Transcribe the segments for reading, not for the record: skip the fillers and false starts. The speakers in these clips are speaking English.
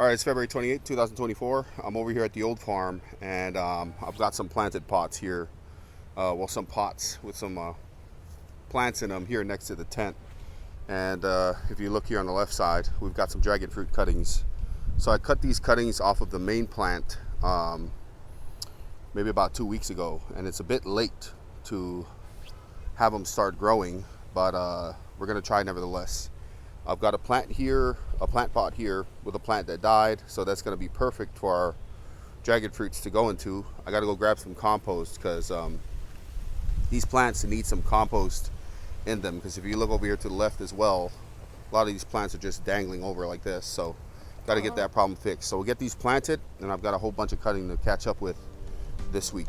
All right, it's February 28th, 2024. I'm over here at the old farm, and I've got some planted pots here. Some pots with some plants in them here next to the tent. And if you look here on the left side, we've got some dragon fruit cuttings. So I cut these cuttings off of the main plant maybe about 2 weeks ago, and it's a bit late to have them start growing, but we're gonna try nevertheless. I've got a plant pot here with a plant that died, so that's going to be perfect for our dragon fruits to go into. I got to go grab some compost because these plants need some compost in them, because if you look over here to the left as well, a lot of these plants are just dangling over like this, so got to get that problem fixed. So we'll get these planted, and I've got a whole bunch of cutting to catch up with this week.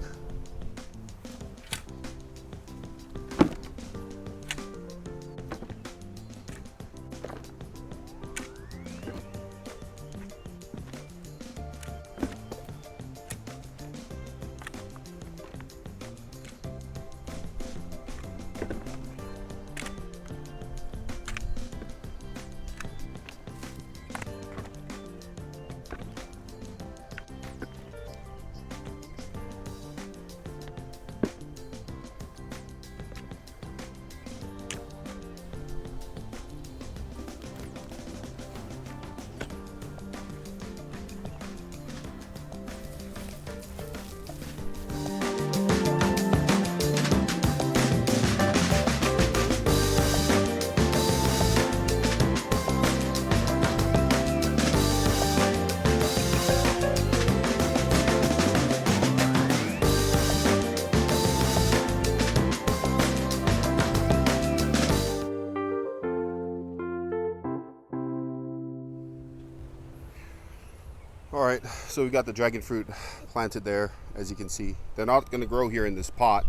All right, so we got the dragon fruit planted there, as you can see. They're not going to grow here in this pot.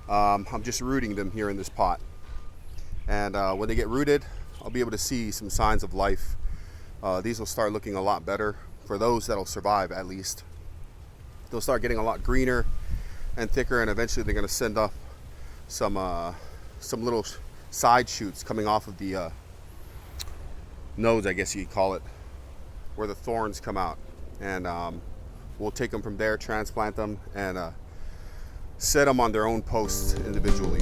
I'm just rooting them here in this pot. And when they get rooted, I'll be able to see some signs of life. These will start looking a lot better, for those that'll survive at least. They'll start getting a lot greener and thicker, and eventually they're going to send up some little side shoots coming off of the nodes, I guess you'd call it, where the thorns come out. And we'll take them from there, transplant them, and set them on their own posts individually.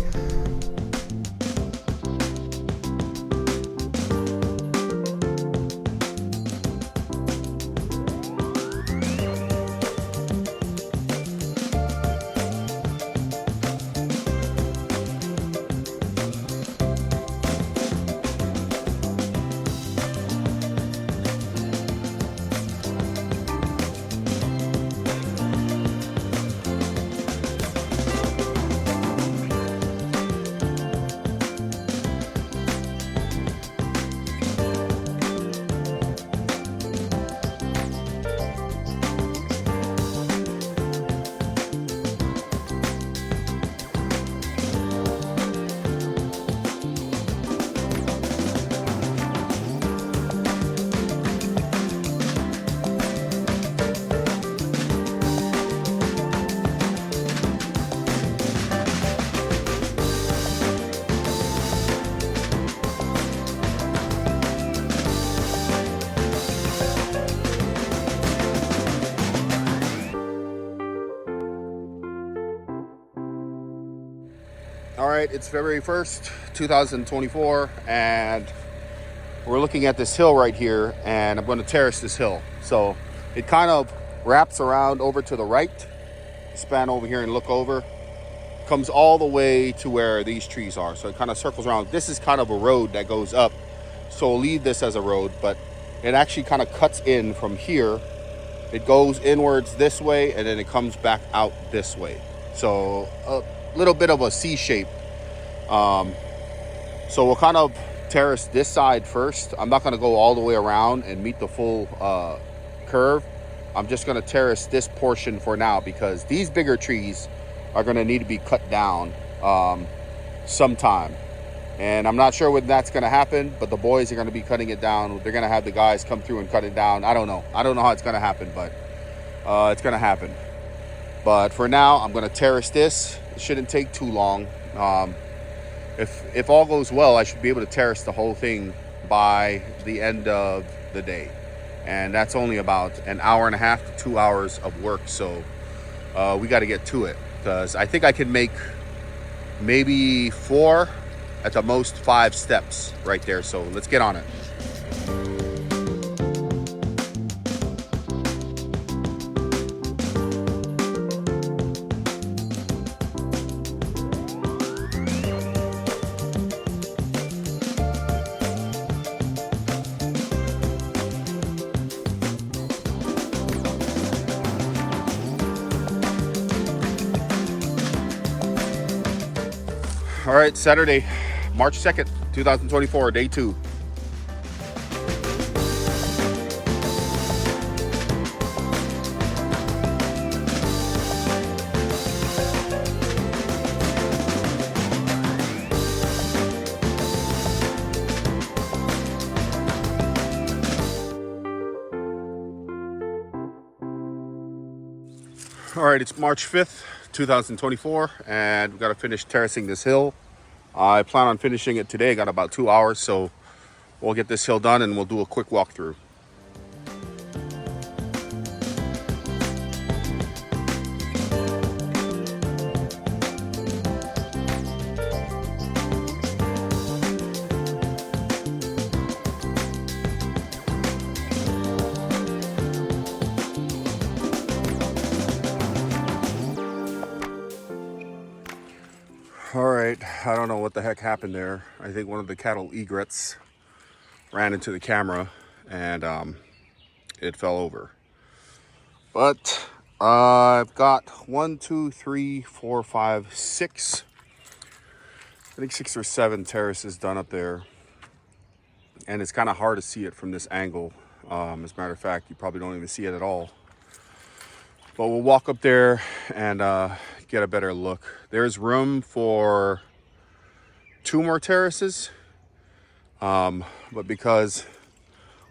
All right, it's February 1st, 2024, and we're looking at this hill right here, and I'm going to terrace this hill. So it kind of wraps around over to the right, span over here and look over, comes all the way to where these trees are. So it kind of circles around. This is kind of a road that goes up, so we'll leave this as a road, but it actually kind of cuts in from here. It goes inwards this way, and then it comes back out this way. So little bit of a C shape. So we'll kind of terrace this side first. I'm not going to go all the way around and meet the full curve. I'm just going to terrace this portion for now, because these bigger trees are going to need to be cut down sometime, and I'm not sure when that's going to happen, but the boys are going to be cutting it down. They're going to have the guys come through and cut it down. I don't know how it's going to happen, but it's going to happen. But for now, I'm going to terrace this. It shouldn't take too long. If all goes well, I should be able to terrace the whole thing by the end of the day. and that's only about an hour and a half to 2 hours of work. So we got to get to it, because I think I can make maybe 4, at the most 5 steps right there. So let's get on it. All right, Saturday, March 2nd, 2024, day 2. All right, it's March 5th, 2024, and we got to finish terracing this hill. I plan on finishing it today. Got about 2 hours, so we'll get this hill done and we'll do a quick walkthrough. All right, I don't know what the heck happened there. I think one of the cattle egrets ran into the camera and it fell over. But I've got 1, 2, 3, 4, 5, 6. I think 6 or 7 terraces done up there. And it's kind of hard to see it from this angle. As a matter of fact, you probably don't even see it at all. But we'll walk up there and get a better look. There's room for 2 more terraces, but because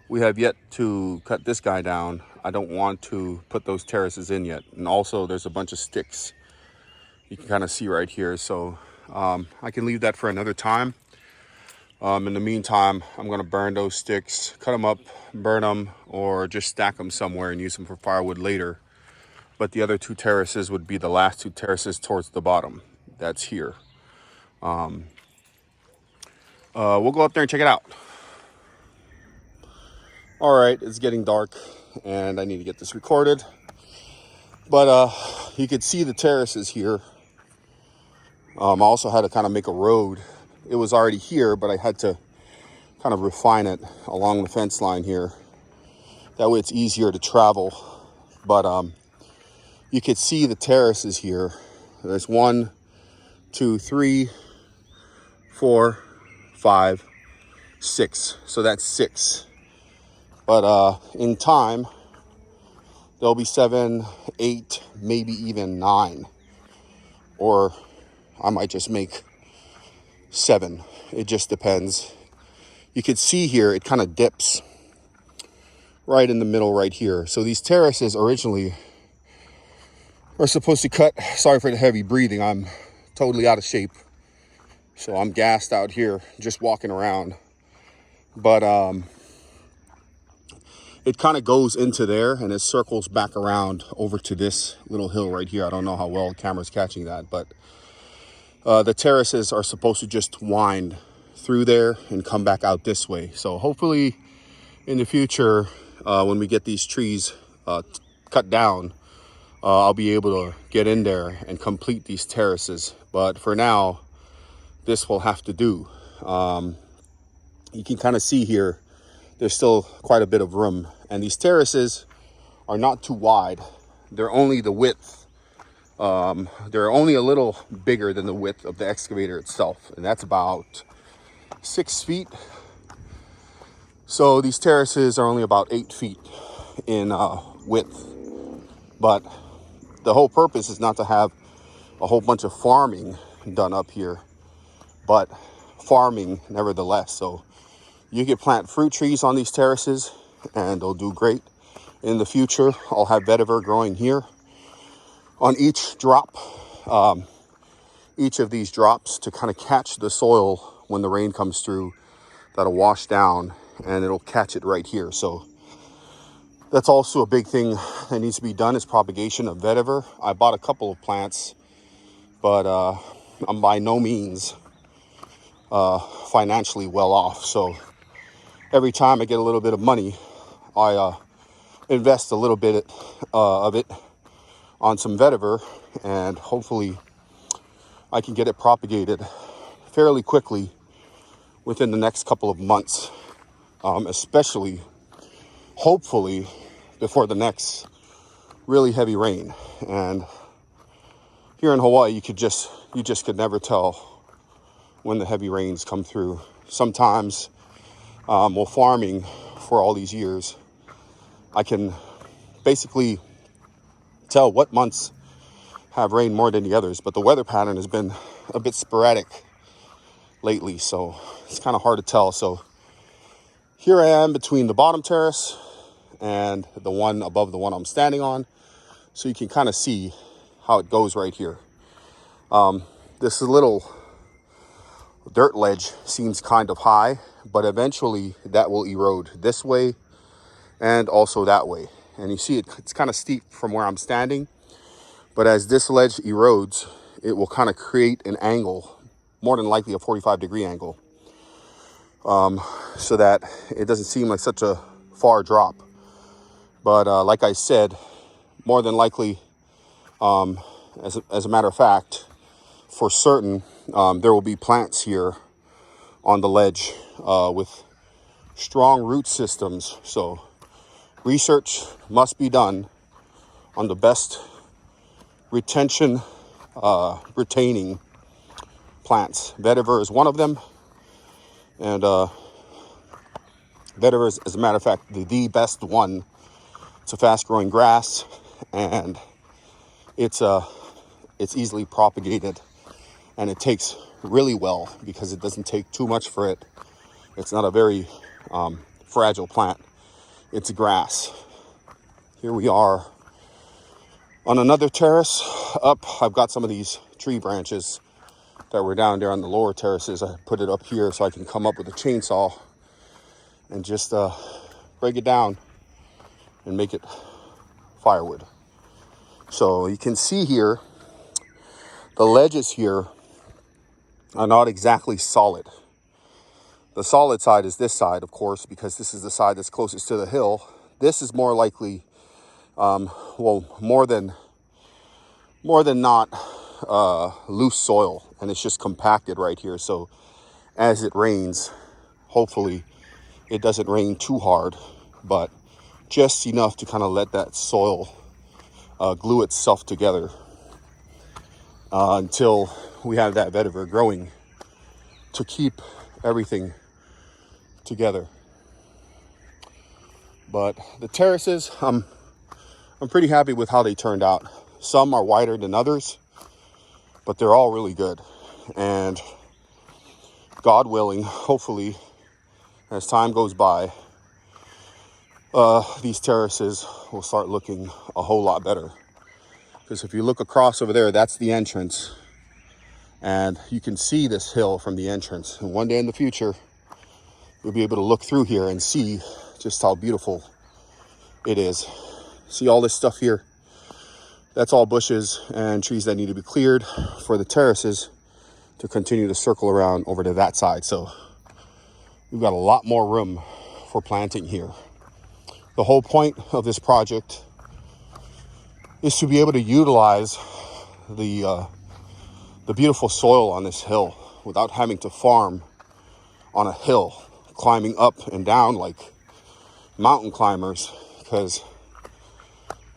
we have yet to cut this guy down, I don't want to put those terraces in yet. And also there's a bunch of sticks you can kind of see right here, so I can leave that for another time. In the meantime, I'm going to burn those sticks, cut them up, burn them, or just stack them somewhere and use them for firewood later. But the other 2 terraces would be the last 2 terraces towards the bottom. That's here. We'll go up there and check it out. All right, it's getting dark and I need to get this recorded. But you could see the terraces here. I also had to kind of make a road. It was already here, but I had to kind of refine it along the fence line here. That way it's easier to travel. But you could see the terraces here. There's 1, 2, 3, 4, 5, 6. So that's 6. But in time, there'll be 7, 8, maybe even 9. Or I might just make 7. It just depends. You could see here, it kind of dips right in the middle right here. So these terraces originally are supposed to cut. Sorry for the heavy breathing. I'm totally out of shape. So I'm gassed out here just walking around. But it kind of goes into there and it circles back around over to this little hill right here. I don't know how well the camera's catching that, but the terraces are supposed to just wind through there and come back out this way. So hopefully in the future, when we get these trees cut down, I'll be able to get in there and complete these terraces. But for now, this will have to do. You can kind of see here, there's still quite a bit of room. And these terraces are not too wide. They're only the width. They're only a little bigger than the width of the excavator itself. And that's about 6 feet. So these terraces are only about 8 feet in width. But the whole purpose is not to have a whole bunch of farming done up here, but farming nevertheless. So you can plant fruit trees on these terraces and they'll do great. In the future, I'll have vetiver growing here on each drop, each of these drops, to kind of catch the soil when the rain comes through. That'll wash down and it'll catch it right here. So That's also a big thing that needs to be done, is propagation of vetiver. I bought a couple of plants, but I'm by no means financially well off. So every time I get a little bit of money, I invest a little bit of it on some vetiver, and hopefully I can get it propagated fairly quickly within the next couple of months, especially hopefully before the next really heavy rain. And here in Hawaii, you just could never tell when the heavy rains come through. Sometimes, while farming for all these years, I can basically tell what months have rained more than the others, but the weather pattern has been a bit sporadic lately, so it's kind of hard to tell. So here I am between the bottom terrace and the one above the one I'm standing on, so you can kind of see how it goes right here. This little dirt ledge seems kind of high, but eventually that will erode this way and also that way. And you see it's kind of steep from where I'm standing, but as this ledge erodes, it will kind of create an angle, more than likely a 45-degree angle, so that it doesn't seem like such a far drop. But like I said, more than likely, as a matter of fact, for certain, there will be plants here on the ledge with strong root systems. So research must be done on the best retaining plants. Vetiver is one of them, and vetiver is, as a matter of fact, the best one. It's a fast-growing grass, and it's easily propagated, and it takes really well because it doesn't take too much for it. It's not a very fragile plant. It's grass. Here we are on another terrace up. I've got some of these tree branches that were down there on the lower terraces. I put it up here so I can come up with a chainsaw and just break it down and make it firewood. So you can see here, the ledges here are not exactly solid. The solid side is this side, of course, because this is the side that's closest to the hill. This is more likely, more than not, loose soil, and it's just compacted right here. So as it rains, hopefully it doesn't rain too hard, but just enough to kind of let that soil glue itself together until we have that vetiver growing to keep everything together. But the terraces, I'm pretty happy with how they turned out. Some are wider than others, but they're all really good. And God willing, hopefully, as time goes by, these terraces will start looking a whole lot better. Because if you look across over there, that's the entrance. And you can see this hill from the entrance. And one day in the future, you'll be able to look through here and see just how beautiful it is. See all this stuff here? That's all bushes and trees that need to be cleared for the terraces to continue to circle around over to that side. So we've got a lot more room for planting here. The whole point of this project is to be able to utilize the beautiful soil on this hill without having to farm on a hill, climbing up and down like mountain climbers, because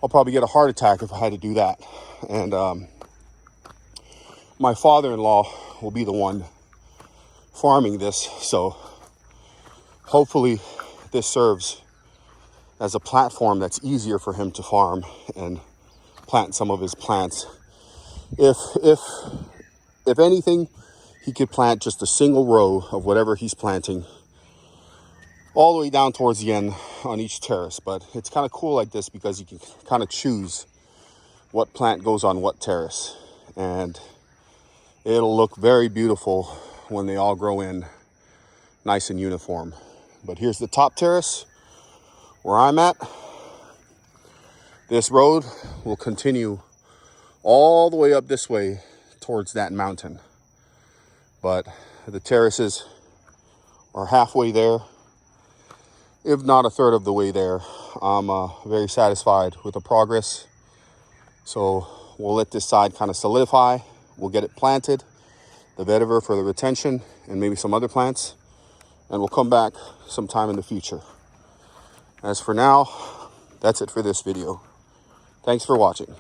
I'll probably get a heart attack if I had to do that. And my father-in-law will be the one farming this, so hopefully this serves as a platform that's easier for him to farm and plant some of his plants. If anything, he could plant just a single row of whatever he's planting all the way down towards the end on each terrace. But it's kind of cool like this because you can kind of choose what plant goes on what terrace, and it'll look very beautiful when they all grow in nice and uniform. But here's the top terrace where I'm at, This road will continue all the way up this way towards that mountain. But the terraces are halfway there, if not a third of the way there. I'm very satisfied with the progress. So we'll let this side kind of solidify. We'll get it planted, the vetiver for the retention, and maybe some other plants. And we'll come back sometime in the future. As for now, that's it for this video. Thanks for watching.